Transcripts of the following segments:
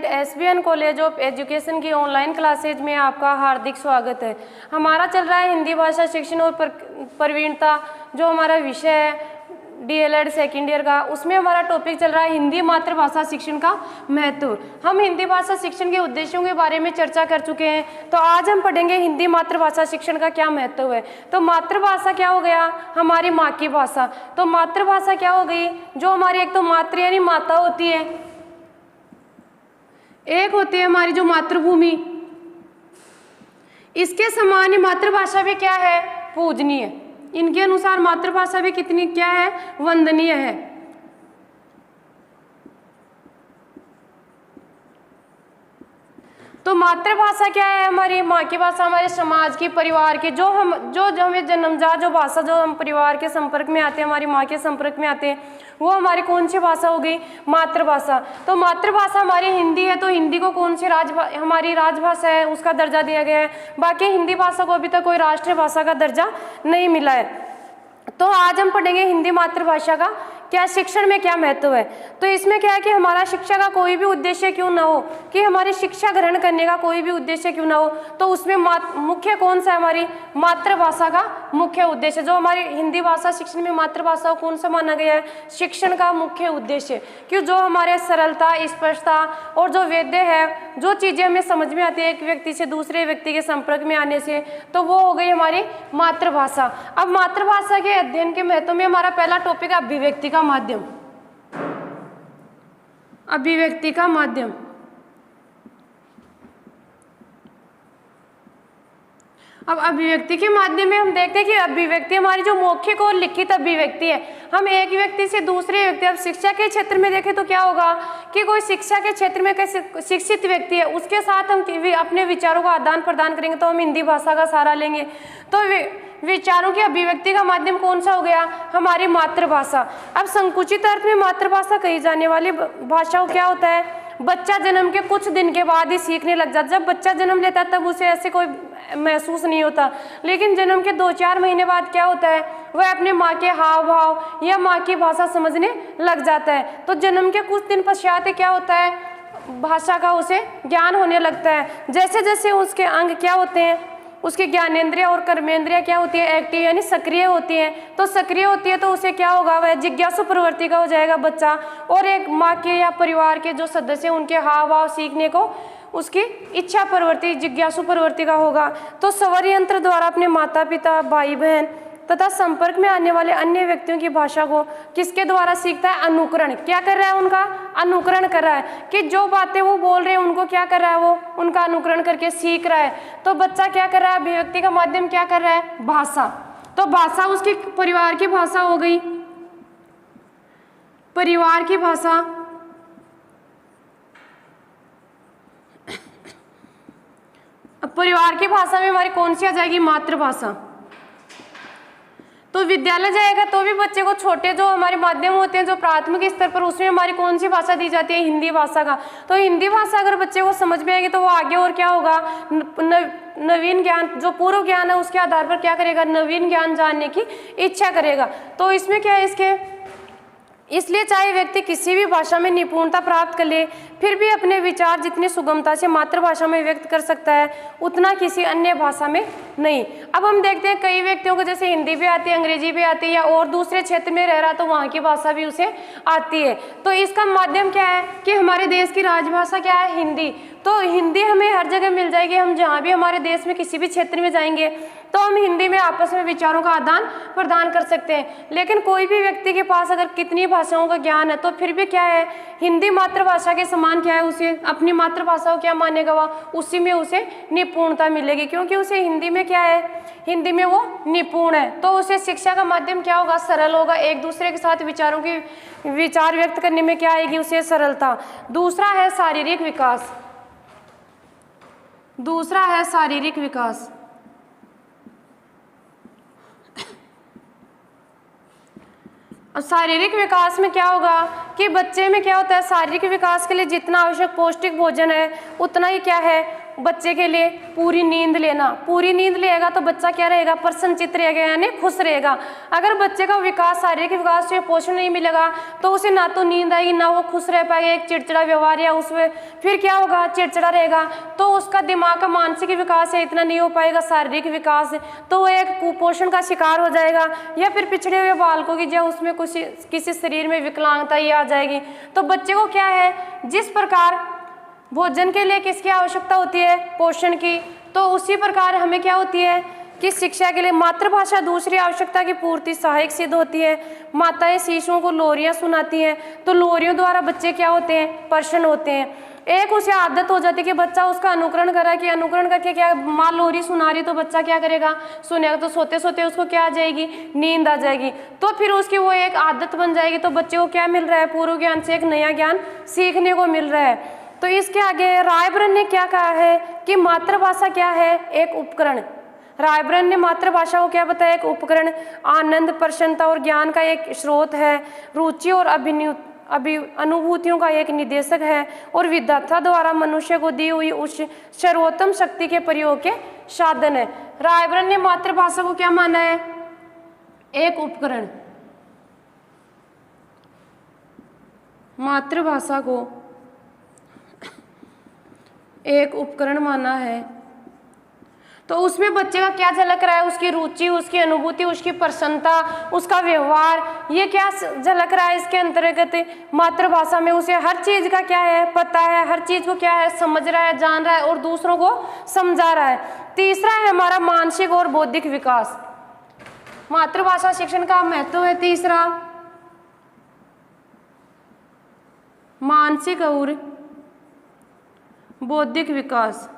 SBN college of education की online classes में आपका हार्दिक स्वागत है। हमारा चल रहा है हिंदी भाषा शिक्षण और प्रवीणता, जो हमारा विषय है डीएलएड सेकेंड ईयर का। उसमें हमारा टॉपिक चल रहा है हिंदी मातृभाषा शिक्षण का महत्व। हम हिंदी भाषा शिक्षण के उद्देश्यों के बारे में चर्चा कर चुके हैं, तो आज हम पढ़ेंगे हिंदी मातृभाषा शिक्षण का क्या महत्व है। तो मातृभाषा क्या हो गया, हमारी माँ की भाषा। तो मातृभाषा क्या हो गई, जो हमारी एक तो मातृ यानी माता होती है, एक होती है हमारी जो मातृभूमि, इसके समान मातृभाषा भी क्या है, पूजनीय। इनके अनुसार मातृभाषा भी कितनी क्या है, वंदनीय है। तो मातृभाषा क्या है, हमारी माँ की भाषा, हमारे समाज की, परिवार की, जो हमें जन्मजात जो भाषा जो हम परिवार के संपर्क में आते हैं, हमारी माँ के संपर्क में आते हैं, वो हमारी कौन सी भाषा हो गई, मातृभाषा। तो मातृभाषा हमारी हिंदी है, तो हिंदी को कौन सी हमारी राजभाषा है, उसका दर्जा दिया गया है। बाकी हिंदी भाषा को अभी तक कोई राष्ट्रीय भाषा का दर्जा नहीं मिला है। तो आज हम पढ़ेंगे हिंदी मातृभाषा का क्या शिक्षण में क्या महत्व है। तो इसमें क्या है कि हमारा शिक्षा का कोई भी उद्देश्य क्यों ना हो, कि हमारी शिक्षा ग्रहण करने का कोई भी उद्देश्य क्यों ना हो, तो उसमें मुख्य कौन सा है, हमारी मातृभाषा का मुख्य उद्देश्य। जो हमारी हिंदी भाषा शिक्षण में मातृभाषा को कौन सा माना गया है, शिक्षण का मुख्य उद्देश्य। क्यों, जो हमारे सरलता, स्पष्टता और जो वेद्य है, जो चीज़ें हमें समझ में आती है एक व्यक्ति से दूसरे व्यक्ति के संपर्क में आने से, तो वो हो गई हमारी मातृभाषा। अब मातृभाषा के अध्ययन के महत्व में हमारा पहला टॉपिक है अभिव्यक्ति का माध्यम। अभिव्यक्ति का माध्यम। अब अभिव्यक्ति के माध्यम में हम देखते हैं कि अभिव्यक्ति हमारी जो मौखिक और लिखित अभिव्यक्ति है, हम एक व्यक्ति से दूसरे व्यक्ति, अब शिक्षा के क्षेत्र में देखें तो क्या होगा कि कोई शिक्षा के क्षेत्र में कैसे शिक्षित व्यक्ति है, उसके साथ हम अपने विचारों का आदान प्रदान करेंगे, तो हम हिंदी भाषा का सहारा लेंगे। तो विचारों की अभिव्यक्ति का माध्यम कौन सा हो गया, हमारी मातृभाषा। अब संकुचित अर्थ में मातृभाषा कही जाने वाली भाषा क्या होता है, बच्चा जन्म के कुछ दिन के बाद ही सीखने लग जाता। जब बच्चा जन्म लेता है तब उसे ऐसे कोई महसूस नहीं होता, लेकिन जन्म के 2-4 महीने बाद क्या होता है, वह अपने माँ के हाव भाव या माँ की भाषा समझने लग जाता है। तो जन्म के कुछ दिन पश्चात क्या होता है, भाषा का उसे ज्ञान होने लगता है। जैसे जैसे उसके अंग क्या होते हैं, उसके ज्ञानेंद्रिय और कर्मेंद्रिय क्या होती है, एक्टिव यानी सक्रिय होती है। तो सक्रिय होती है तो उसे क्या होगा, वह जिज्ञासु प्रवृत्ति का हो जाएगा बच्चा, और एक माँ के या परिवार के जो सदस्य उनके हाव भाव सीखने को उसकी इच्छा प्रवृत्ति, जिज्ञासु प्रवृत्ति का होगा। तो स्वर यंत्र द्वारा अपने माता पिता, भाई बहन तथा संपर्क में आने वाले अन्य व्यक्तियों की भाषा को किसके द्वारा सीखता है, अनुकरण। क्या कर रहा है, उनका अनुकरण कर रहा है, कि जो बातें वो बोल रहे हैं उनको क्या कर रहा है, वो उनका अनुकरण करके सीख रहा है। तो बच्चा क्या कर रहा है, अभिव्यक्ति का माध्यम क्या कर रहा है, भाषा। तो भाषा उसकी परिवार की भाषा हो गई, परिवार की भाषा। अब परिवार की भाषा में हमारी कौन सी आ जाएगी, मातृभाषा। तो विद्यालय जाएगा तो भी बच्चे को छोटे जो हमारे माध्यम होते हैं जो प्राथमिक स्तर पर, उसमें हमारी कौन सी भाषा दी जाती है, हिंदी भाषा का। तो हिंदी भाषा अगर बच्चे को समझ में आएगी तो वो आगे और क्या होगा, नवीन ज्ञान, जो पूर्व ज्ञान है उसके आधार पर क्या करेगा, नवीन ज्ञान जानने की इच्छा करेगा। तो इसमें क्या है, इसलिए चाहे व्यक्ति किसी भी भाषा में निपुणता प्राप्त कर ले, फिर भी अपने विचार जितनी सुगमता से मातृभाषा में व्यक्त कर सकता है, उतना किसी अन्य भाषा में नहीं। अब हम देखते हैं कई व्यक्तियों को जैसे हिंदी भी आती है, अंग्रेजी भी आती है, या और दूसरे क्षेत्र में रह रहा तो वहाँ की भाषा भी उसे आती है। तो इसका माध्यम क्या है कि हमारे देश की राजभाषा क्या है, हिंदी। तो हिंदी हमें हर जगह मिल जाएगी। हम जहाँ भी हमारे देश में किसी भी क्षेत्र में जाएंगे तो हम हिंदी में आपस में विचारों का आदान प्रदान कर सकते हैं। लेकिन कोई भी व्यक्ति के पास अगर कितनी भाषाओं का ज्ञान है तो फिर भी क्या है, हिंदी मातृभाषा के समान क्या है, उसे अपनी मातृभाषा को क्या मानेगा, वह उसी में उसे निपुणता मिलेगी, क्योंकि उसे हिंदी में क्या है, हिंदी में वो निपुण है। तो उसे शिक्षा का माध्यम क्या होगा, सरल होगा। एक दूसरे के साथ विचारों की विचार व्यक्त करने में क्या आएगी, उसे सरलता। दूसरा है शारीरिक विकास। दूसरा है शारीरिक विकास। और शारीरिक विकास में क्या होगा कि बच्चे में क्या होता है, शारीरिक विकास के लिए जितना आवश्यक पौष्टिक भोजन है उतना ही क्या है, बच्चे के लिए पूरी नींद लेना। पूरी नींद लेगा तो बच्चा क्या रहेगा, प्रसन्नचित्त रहेगा, यानी खुश रहेगा। अगर बच्चे का विकास, शारीरिक विकास से पोषण नहीं मिलेगा तो उसे ना तो नींद आएगी, ना वो खुश रह पाएगा, एक चिड़चिड़ा व्यवहार या उसमें फिर क्या होगा, चिड़चिड़ा रहेगा, तो उसका दिमाग का मानसिक विकास है इतना नहीं हो पाएगा, शारीरिक विकास है, तो वो एक कुपोषण का शिकार हो जाएगा, या फिर पिछड़े हुए बालकों की जो उसमें कुछ किसी शरीर में विकलांगता ही आ जाएगी। तो बच्चे को क्या है, जिस प्रकार भोजन के लिए किसकी आवश्यकता होती है, पोषण की, तो उसी प्रकार हमें क्या होती है कि शिक्षा के लिए मातृभाषा दूसरी आवश्यकता की पूर्ति सहायक सिद्ध होती है। माताएं शिशुओं को लोरियां सुनाती हैं, तो लोरियों द्वारा बच्चे क्या होते हैं, प्रसन्न होते हैं। एक उसे आदत हो जाती है कि बच्चा उसका अनुकरण कर रहा है, कि अनुकरण करके क्या, माँ लोरी सुना रही तो बच्चा क्या करेगा, सुनेगा, तो सोते सोते उसको क्या आ जाएगी, नींद आ जाएगी, तो फिर उसकी वो एक आदत बन जाएगी। तो बच्चे को क्या मिल रहा है, पूर्व ज्ञान से एक नया ज्ञान सीखने को मिल रहा है। तो इसके आगे रायब्रन ने क्या कहा है कि मातृभाषा क्या है, एक उपकरण। रायब्रन ने मातृभाषा को क्या बताया, एक उपकरण, आनंद, प्रसन्नता और ज्ञान का एक स्रोत है, रुचि और अनुभूतियों का एक निदेशक है, और विधाता द्वारा मनुष्य को दी हुई उस सर्वोत्तम शक्ति के प्रयोग के साधन है। रायब्रन ने मातृभाषा को क्या माना है, एक उपकरण। मातृभाषा को एक उपकरण माना है, तो उसमें बच्चे का क्या झलक रहा है, उसकी रुचि, उसकी अनुभूति, उसकी प्रसन्नता, उसका व्यवहार, ये क्या झलक रहा है इसके अंतर्गत। मातृभाषा में उसे हर चीज का क्या है, पता है, हर चीज को क्या है, समझ रहा है, जान रहा है और दूसरों को समझा रहा है। तीसरा है हमारा मानसिक और बौद्धिक विकास। मातृभाषा शिक्षण का महत्व है तीसरा, मानसिक और बौद्धिक विकास।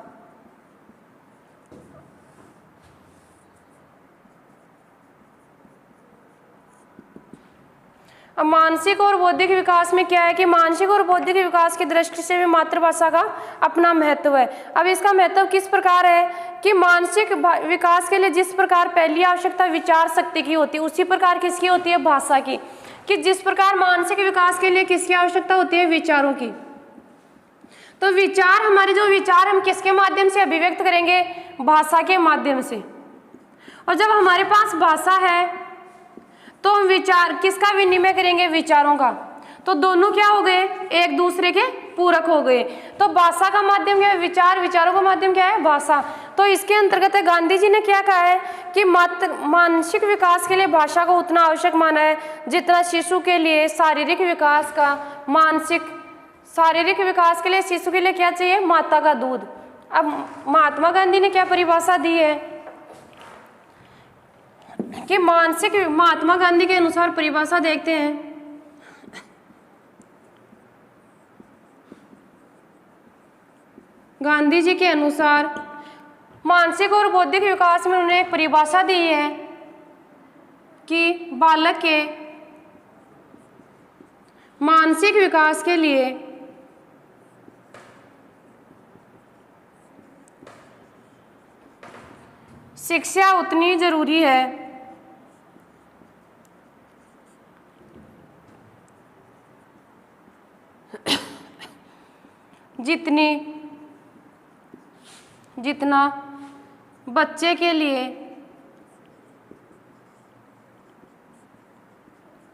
अब मानसिक और बौद्धिक विकास में क्या है कि मानसिक और बौद्धिक विकास की दृष्टि से भी मातृभाषा का अपना महत्व है। अब इसका महत्व किस प्रकार है कि मानसिक विकास के लिए जिस प्रकार पहली आवश्यकता विचार शक्ति की होती है, उसी प्रकार किसकी होती है, भाषा की। कि जिस प्रकार मानसिक विकास के लिए किसकी आवश्यकता होती है, विचारों की। तो विचार, हमारे जो विचार हम किसके माध्यम से अभिव्यक्त करेंगे, भाषा के माध्यम से। और जब हमारे पास भाषा है तो हम विचार किसका विनिमय करेंगे, विचारों का। तो दोनों क्या हो गए, एक दूसरे के पूरक हो गए। तो भाषा का माध्यम क्या है, विचार, विचारों का माध्यम क्या है, भाषा। तो इसके अंतर्गत गांधी जी ने क्या कहा है कि मानसिक विकास के लिए भाषा को उतना आवश्यक माना है जितना शिशु के लिए शारीरिक विकास का। शारीरिक विकास के लिए शिशु के लिए क्या चाहिए, माता का दूध। अब महात्मा गांधी ने क्या परिभाषा दी है कि महात्मा गांधी के अनुसार परिभाषा देखते हैं। गांधी जी के अनुसार मानसिक और बौद्धिक विकास में उन्होंने एक परिभाषा दी है कि बालक के मानसिक विकास के लिए शिक्षा उतनी जरूरी है जितना बच्चे के लिए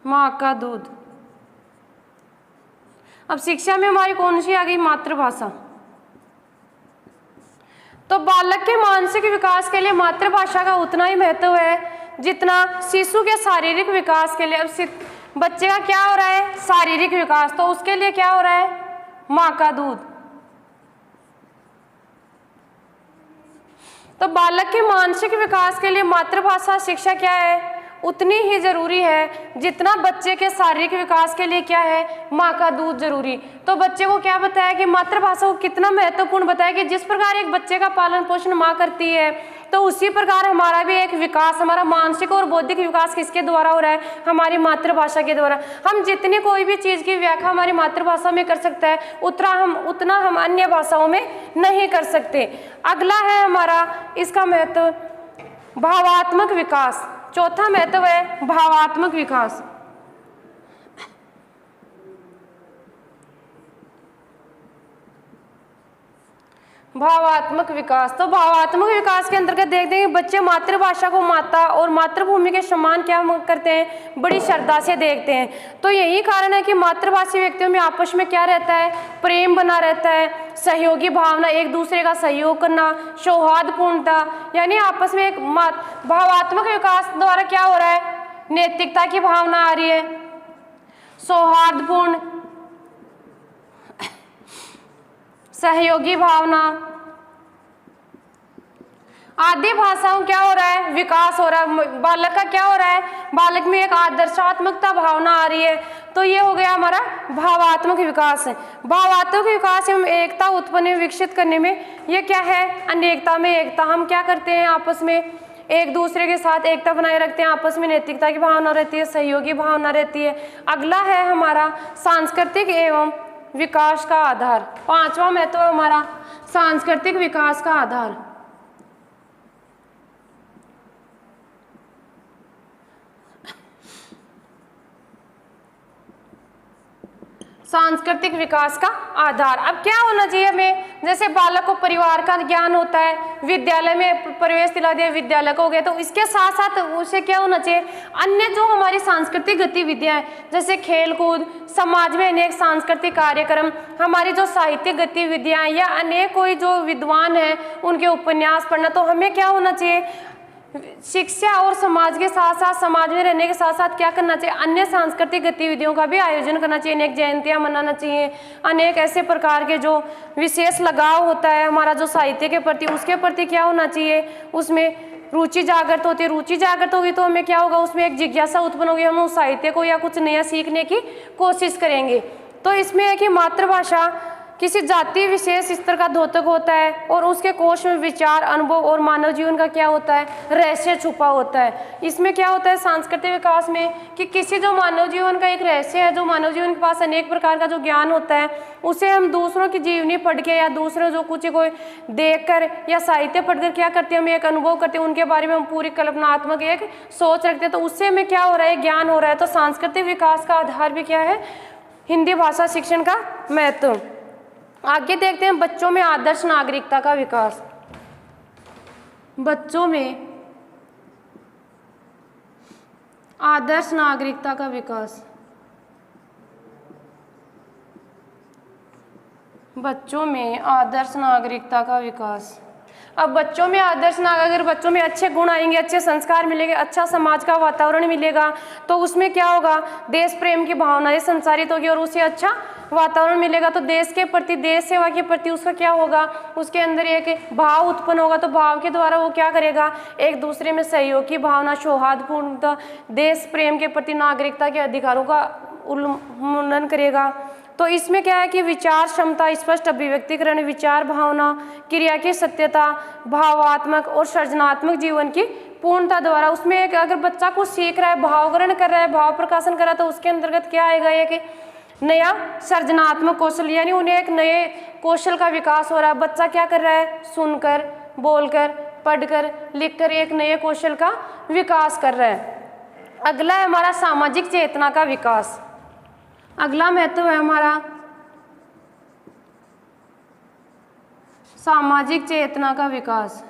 माँ का दूध। अब शिक्षा में हमारी कौन सी आ गई, मातृभाषा। तो बालक के मानसिक विकास के लिए मातृभाषा का उतना ही महत्व है जितना शिशु के शारीरिक विकास के लिए। अब बच्चे का क्या हो रहा है, शारीरिक विकास, तो उसके लिए क्या हो रहा है, माँ का दूध। तो बालक के मानसिक विकास के लिए मातृभाषा शिक्षा क्या है, उतनी ही जरूरी है जितना बच्चे के शारीरिक विकास के लिए क्या है, माँ का दूध जरूरी। तो बच्चे को क्या बताया कि मातृभाषा को कितना महत्वपूर्ण बताया कि जिस प्रकार एक बच्चे का पालन पोषण माँ करती है, तो उसी प्रकार हमारा भी एक विकास, हमारा मानसिक और बौद्धिक विकास किसके द्वारा हो रहा है, हमारी मातृभाषा के द्वारा। हम जितनी कोई भी चीज़ की व्याख्या हमारी मातृभाषा में कर सकते हैं उतना हम अन्य भाषाओं में नहीं कर सकते। अगला है हमारा इसका महत्व, भावात्मक विकास। चौथा महत्व है भावात्मक विकास। भावात्मक विकास। तो भावात्मक विकास के अंतर्गत देखते हैं कि बच्चे मातृभाषा को माता और मातृभूमि के समान क्या करते हैं, बड़ी श्रद्धा से देखते हैं। तो यही कारण है कि मातृभाषी व्यक्तियों में आपस में क्या रहता है, प्रेम बना रहता है, सहयोगी भावना, एक दूसरे का सहयोग करना, सौहार्दपूर्णता, यानी आपस में एक भावात्मक विकास द्वारा क्या हो रहा है, नैतिकता की भावना आ रही है, सौहार्दपूर्ण, सहयोगी भावना आदि भाषाओं क्या हो रहा है, विकास हो रहा है। बालक का क्या हो रहा है, बालक में एक आदर्शात्मकता भावना आ रही है। तो ये हो गया हमारा भावात्मक विकास है। भावात्मक विकास एवं एकता उत्पन्न विकसित करने में ये क्या है, अनेकता में एकता। हम क्या करते हैं, आपस में एक दूसरे के साथ एकता बनाए रखते हैं, आपस में नैतिकता की भावना रहती है, सहयोगी भावना रहती है। अगला है हमारा सांस्कृतिक एवं विकास का आधार। पांचवा महत्व है हमारा सांस्कृतिक विकास का आधार। सांस्कृतिक विकास का आधार। अब क्या होना चाहिए हमें, जैसे बालक को परिवार का ज्ञान होता है, विद्यालय में प्रवेश दिला दिया, विद्यालय को हो गया, तो इसके साथ साथ उसे क्या होना चाहिए, अन्य जो हमारी सांस्कृतिक गतिविधियां हैं, जैसे खेल कूद, समाज में अनेक सांस्कृतिक कार्यक्रम, हमारी जो साहित्यिक गतिविधियां या अनेक कोई जो विद्वान है उनके उपन्यास पढ़ना, तो हमें क्या होना चाहिए, शिक्षा और समाज के साथ साथ, समाज में रहने के साथ साथ क्या करना चाहिए, अन्य सांस्कृतिक गतिविधियों का भी आयोजन करना चाहिए, अनेक जयंतियां मनाना चाहिए, अनेक ऐसे प्रकार के जो विशेष लगाव होता है हमारा जो साहित्य के प्रति, उसके प्रति क्या होना चाहिए, उसमें रुचि जागृत होती है। रुचि जागृत होगी तो हमें क्या होगा, उसमें एक जिज्ञासा उत्पन्न होगी, हम उस साहित्य को या कुछ नया सीखने की कोशिश करेंगे। तो इसमें है कि मातृभाषा किसी जाति विशेष स्तर का द्योतक होता है और उसके कोश में विचार, अनुभव और मानव जीवन का क्या होता है, रहस्य छुपा होता है। इसमें क्या होता है सांस्कृतिक विकास में कि किसी जो मानव जीवन का एक रहस्य है, जो मानव जीवन के पास अनेक प्रकार का जो ज्ञान होता है, उसे हम दूसरों की जीवनी पढ़ के या दूसरों जो कुछ कोई देख कर या साहित्य पढ़कर क्या करते हैं, हम एक अनुभव करते हैं, उनके बारे में हम पूरी कल्पनात्मक एक सोच रखते हैं, तो उससे हमें क्या हो रहा है, ज्ञान हो रहा है। तो सांस्कृतिक विकास का आधार भी क्या है, हिंदी भाषा शिक्षण का महत्व। आगे देखते हैं बच्चों में आदर्श नागरिकता का विकास। बच्चों में आदर्श नागरिकता का विकास। बच्चों में आदर्श नागरिकता का विकास। अब बच्चों में आदर्श नागरिक, अगर बच्चों में अच्छे गुण आएंगे, अच्छे संस्कार मिलेंगे, अच्छा समाज का वातावरण मिलेगा, तो उसमें क्या होगा, देश प्रेम की भावनाएं संचारित होगी और उसे अच्छा वातावरण मिलेगा, तो देश के प्रति, देश सेवा के प्रति उसका क्या होगा, उसके अंदर एक भाव उत्पन्न होगा। तो भाव के द्वारा वो क्या करेगा, एक दूसरे में सहयोग की भावना, सौहार्दपूर्णता, देश प्रेम के प्रति, नागरिकता के अधिकारों का उल्लंघन करेगा। तो इसमें क्या है कि विचार क्षमता, स्पष्ट अभिव्यक्तिकरण, विचार भावना, क्रिया की सत्यता, भावात्मक और सृजनात्मक जीवन की पूर्णता द्वारा, उसमें एक अगर बच्चा कुछ सीख रहा है, भावग्रहण कर रहा है, भाव प्रकाशन कर रहा है, तो उसके अंतर्गत क्या आएगा, एक नया सृजनात्मक कौशल, यानी उन्हें एक नए कौशल का विकास हो रहा है। बच्चा क्या कर रहा है, सुनकर, बोलकर, पढ़कर, लिखकर एक नए कौशल का विकास कर रहा है। अगला है हमारा सामाजिक चेतना का विकास। अगला महत्व है हमारा सामाजिक चेतना का विकास।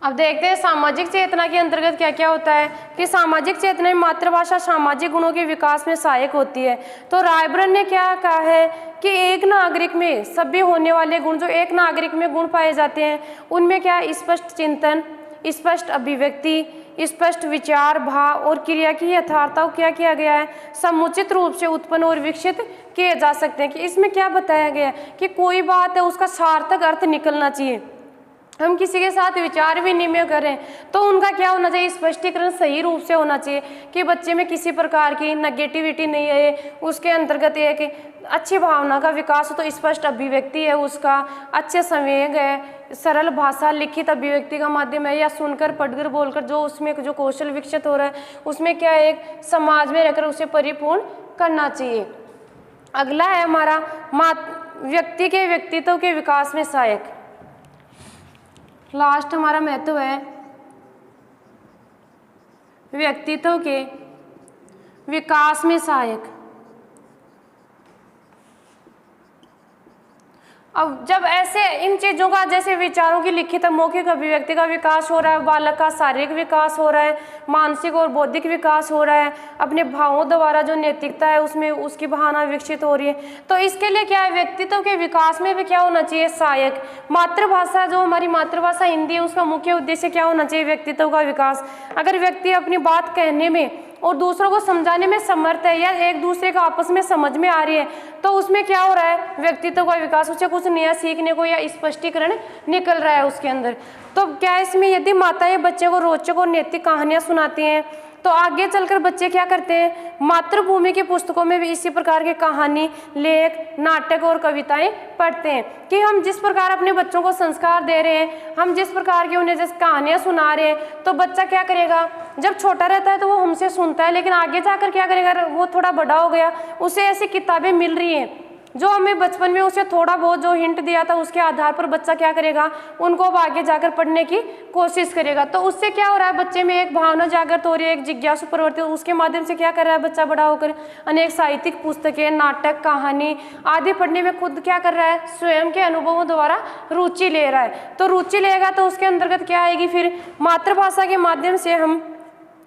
अब देखते हैं सामाजिक चेतना के अंतर्गत क्या क्या होता है कि सामाजिक चेतना में मातृभाषा सामाजिक गुणों के विकास में सहायक होती है। तो रायबरन ने क्या कहा है कि एक नागरिक में सभ्य होने वाले गुण, जो एक नागरिक में गुण पाए जाते हैं, उनमें क्या है, स्पष्ट चिंतन, स्पष्ट अभिव्यक्ति, स्पष्ट विचार, भाव और क्रिया की यथार्थता को क्या किया गया है, समुचित रूप से उत्पन्न और विकसित किए जा सकते हैं। कि इसमें क्या बताया गया है कि कोई बात है उसका सार्थक अर्थ निकलना चाहिए। हम किसी के साथ विचार विनिमय करें तो उनका क्या होना चाहिए, स्पष्टीकरण सही रूप से होना चाहिए कि बच्चे में किसी प्रकार की नेगेटिविटी नहीं है, उसके अंतर्गत ये है कि अच्छी भावना का विकास हो, तो स्पष्ट अभिव्यक्ति है उसका, अच्छे संवेग है, सरल भाषा, लिखित अभिव्यक्ति का माध्यम है, या सुनकर, पढ़कर, बोलकर जो उसमें जो कौशल विकसित हो रहा है, उसमें क्या है, एक समाज में रहकर उसे परिपूर्ण करना चाहिए। अगला है हमारा व्यक्ति के व्यक्तित्व के विकास में सहायक। लास्ट हमारा महत्व है व्यक्तित्व के विकास में सहायक। अब जब ऐसे इन चीज़ों का जैसे विचारों की लिखित मौखिक अभिव्यक्ति का विकास हो रहा है, बालक का शारीरिक विकास हो रहा है, मानसिक और बौद्धिक विकास हो रहा है, अपने भावों द्वारा जो नैतिकता है उसमें उसकी भावना विकसित हो रही है, तो इसके लिए क्या है, व्यक्तित्व के विकास में भी क्या होना चाहिए, सहायक। मातृभाषा जो हमारी मातृभाषा हिंदी है उसका मुख्य उद्देश्य क्या होना चाहिए, व्यक्तित्व का विकास। अगर व्यक्ति अपनी बात कहने में और दूसरों को समझाने में समर्थ है या एक दूसरे को आपस में समझ में आ रही है, तो उसमें क्या हो रहा है, व्यक्तित्व का विकास, उसे कुछ नया सीखने को या स्पष्टीकरण निकल रहा है उसके अंदर। तो क्या इसमें यदि माताएं बच्चे को रोचक और नैतिक कहानियां सुनाती हैं तो आगे चलकर बच्चे क्या करते हैं, मातृभूमि की पुस्तकों में भी इसी प्रकार की कहानी, लेख, नाटक और कविताएं पढ़ते हैं कि हम जिस प्रकार अपने बच्चों को संस्कार दे रहे हैं, हम जिस प्रकार की उन्हें जैसे कहानियां सुना रहे हैं, तो बच्चा क्या करेगा, जब छोटा रहता है तो वो हमसे सुनता है, लेकिन आगे जाकर क्या करेगा, वो थोड़ा बड़ा हो गया, उसे ऐसी किताबें मिल रही हैं जो हमें बचपन में उसे थोड़ा बहुत जो हिंट दिया था उसके आधार पर बच्चा क्या करेगा, उनको अब आगे जाकर पढ़ने की कोशिश करेगा। तो उससे क्या हो रहा है, बच्चे में एक भावना जागृत हो रही है, एक जिज्ञासु प्रवृत्ति, उसके माध्यम से क्या कर रहा है बच्चा बड़ा होकर अनेक साहित्यिक पुस्तकें, नाटक, कहानी आदि पढ़ने में खुद क्या कर रहा है, स्वयं के अनुभवों द्वारा रुचि ले रहा है। तो रुचि लेगा तो उसके अंतर्गत क्या आएगी, फिर मातृभाषा के माध्यम से हम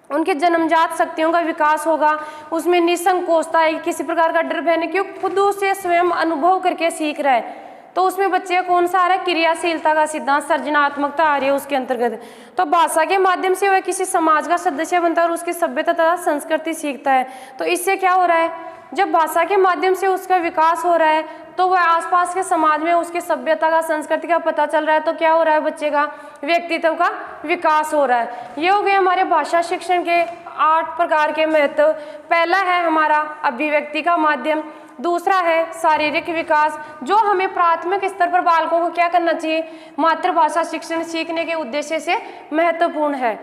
उनके जन्मजात शक्तियों का विकास होगा, उसमें निसंकोचता आएगी, किसी प्रकार का डर भय नहीं, क्योंकि खुद उसे स्वयं अनुभव करके सीख रहा है। तो उसमें बच्चे कौन सा आ रहा है, क्रियाशीलता का सिद्धांत, सृजनात्मकता आ रही है उसके अंतर्गत। तो भाषा के माध्यम से वह किसी समाज का सदस्य बनता है और उसकी सभ्यता तथा संस्कृति सीखता है। तो इससे क्या हो रहा है, जब भाषा के माध्यम से उसका विकास हो रहा है तो वह आसपास के समाज में उसकी सभ्यता का, संस्कृति का पता चल रहा है, तो क्या हो रहा है, बच्चे का व्यक्तित्व का विकास हो रहा है। ये हो गए हमारे भाषा शिक्षण के 8 प्रकार के महत्व। पहला है हमारा अभिव्यक्ति का माध्यम, दूसरा है शारीरिक विकास, जो हमें प्राथमिक स्तर पर बालकों को क्या करना चाहिए, मातृभाषा शिक्षण सीखने के उद्देश्य से महत्वपूर्ण है।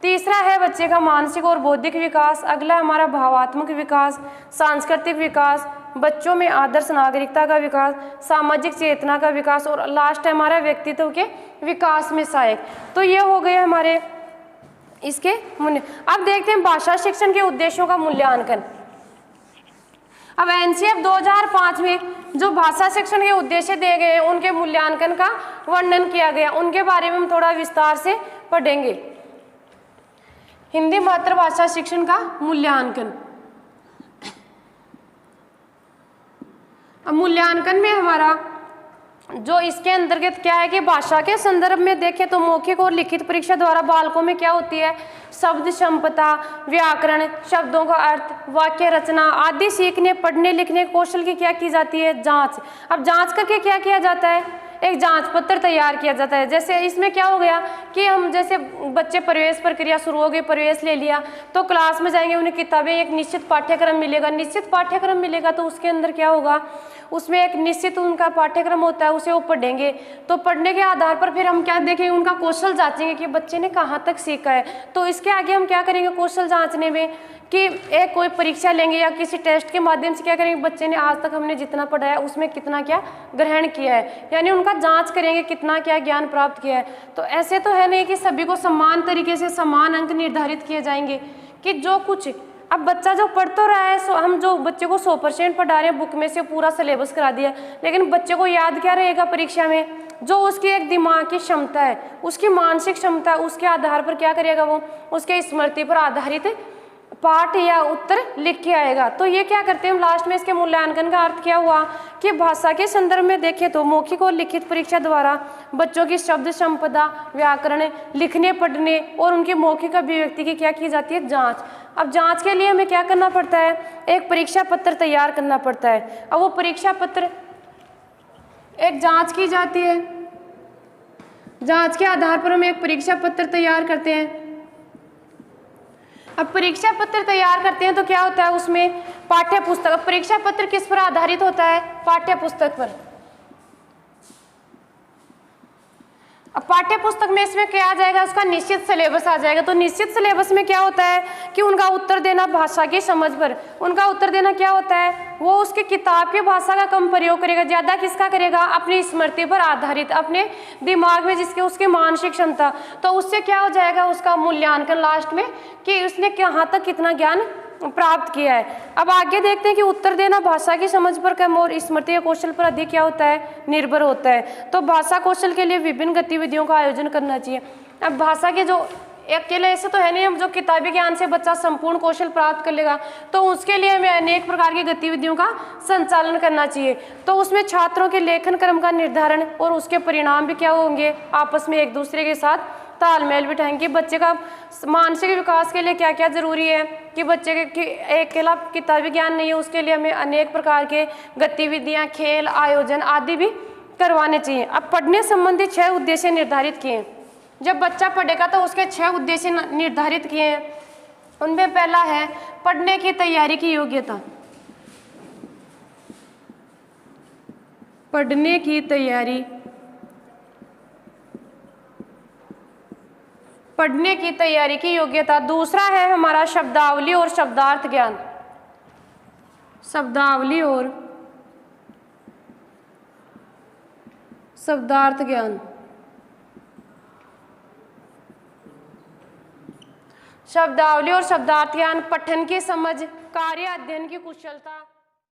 तीसरा है बच्चे का मानसिक और बौद्धिक विकास। अगला हमारा भावात्मक विकास, सांस्कृतिक विकास, बच्चों में आदर्श नागरिकता का विकास, सामाजिक चेतना का विकास, और लास्ट है हमारा व्यक्तित्व के विकास में सहायक। तो ये हो गए हमारे इसके मूल्य। अब देखते हैं भाषा शिक्षण के उद्देश्यों का मूल्यांकन। अब एनसीएफ 2005 में जो भाषा शिक्षण के उद्देश्य दिए गए हैं उनके मूल्यांकन का वर्णन किया गया, उनके बारे में हम थोड़ा विस्तार से पढ़ेंगे। हिंदी मातृभाषा शिक्षण का मूल्यांकन। अब मूल्यांकन में हमारा जो इसके अंतर्गत क्या है कि भाषा के संदर्भ में देखें तो मौखिक और लिखित परीक्षा द्वारा बालकों में क्या होती है, शब्द क्षमता, व्याकरण, शब्दों का अर्थ, वाक्य रचना आदि सीखने, पढ़ने लिखने कौशल की क्या की जाती है, जांच। अब जांच करके क्या किया जाता है, एक जांच पत्र तैयार किया जाता है। जैसे इसमें क्या हो गया कि हम जैसे बच्चे प्रवेश प्रक्रिया शुरू हो गई, प्रवेश ले लिया तो क्लास में जाएंगे, उन्हें किताबें, एक निश्चित पाठ्यक्रम मिलेगा, निश्चित पाठ्यक्रम मिलेगा तो उसके अंदर क्या होगा, उसमें एक निश्चित उनका पाठ्यक्रम होता है, उसे वो पढ़ेंगे। तो पढ़ने के आधार पर फिर हम क्या देखेंगे, उनका कौशल जांचेंगे कि बच्चे ने कहाँ तक सीखा है। तो इसके आगे हम क्या करेंगे कौशल जांचने में कि एक कोई परीक्षा लेंगे या किसी टेस्ट के माध्यम से क्या करेंगे, बच्चे ने आज तक हमने जितना पढ़ा है उसमें कितना क्या ग्रहण किया है, यानी उनका जांच करेंगे कितना क्या ज्ञान प्राप्त किया है। तो ऐसे तो है नहीं कि सभी को समान तरीके से समान अंक निर्धारित किए जाएंगे कि जो कुछ अब बच्चा जो पढ़ तो रहा है, हम जो बच्चे को 100% पढ़ा रहे हैं, बुक में से पूरा सिलेबस करा दिया, लेकिन बच्चे को याद क्या रहेगा परीक्षा में, जो उसकी एक दिमाग की क्षमता है, उसकी मानसिक क्षमता, उसके आधार पर क्या करेगा, वो उसके स्मृति पर आधारित पाठ या उत्तर लिख के आएगा। तो ये क्या करते हैं हम लास्ट में, इसके मूल्यांकन का अर्थ क्या हुआ कि भाषा के संदर्भ में देखें तो मौखिक और लिखित परीक्षा द्वारा बच्चों की शब्द संपदा, व्याकरण, लिखने पढ़ने और उनकी मौखिक अभिव्यक्ति की क्या की जाती है, जांच। अब जांच के लिए हमें क्या करना पड़ता है, एक परीक्षा पत्र तैयार करना पड़ता है। अब वो परीक्षा पत्र एक जांच की जाती है, जांच के आधार पर हम एक परीक्षा पत्र तैयार करते हैं। अब परीक्षा पत्र तैयार करते हैं तो क्या होता है, उसमें पाठ्य पुस्तक। अब परीक्षा पत्र किस पर आधारित होता है, पाठ्य पुस्तक पर। अब पाठ्य पुस्तक में इसमें क्या आ जाएगा, उसका निश्चित सिलेबस आ जाएगा। तो निश्चित सिलेबस में क्या होता है कि उनका उत्तर देना भाषा की समझ पर, उनका उत्तर देना क्या होता है, वो उसके किताब की भाषा का कम प्रयोग करेगा, ज़्यादा किसका करेगा, अपनी स्मृति पर आधारित, अपने दिमाग में जिसके उसकी मानसिक क्षमता। तो उससे क्या हो जाएगा, उसका मूल्यांकन लास्ट में कि उसने कहाँ तक कितना ज्ञान प्राप्त किया है। अब आगे देखते हैं कि उत्तर देना भाषा की समझ पर कम और स्मृति कौशल पर अधिक क्या होता है, निर्भर होता है। तो भाषा कौशल के लिए विभिन्न गतिविधियों का आयोजन करना चाहिए। अब भाषा के जो अकेले ऐसे तो है नहीं हम जो किताबी ज्ञान से बच्चा संपूर्ण कौशल प्राप्त कर लेगा, तो उसके लिए हमें अनेक प्रकार की गतिविधियों का संचालन करना चाहिए। तो उसमें छात्रों के लेखन क्रम का निर्धारण और उसके परिणाम भी क्या होंगे, आपस में एक दूसरे के साथ तालमेल बिठाएंगे। बच्चे का मानसिक विकास के लिए क्या क्या जरूरी है कि बच्चे के अकेला किताबी ज्ञान नहीं है, उसके लिए हमें अनेक प्रकार के गतिविधियां, खेल, आयोजन आदि भी करवाने चाहिए। अब पढ़ने संबंधी 6 उद्देश्य निर्धारित किए हैं। जब बच्चा पढ़ेगा तो उसके 6 उद्देश्य निर्धारित किए हैं। उनमें पहला है पढ़ने की तैयारी की योग्यता। पढ़ने की तैयारी, पढ़ने की तैयारी की योग्यता। दूसरा है हमारा शब्दावली और शब्दार्थ ज्ञान। शब्दावली और शब्दार्थ ज्ञान। शब्दावली और शब्दार्थ ज्ञान, पठन की समझ, कार्य अध्ययन की कुशलता।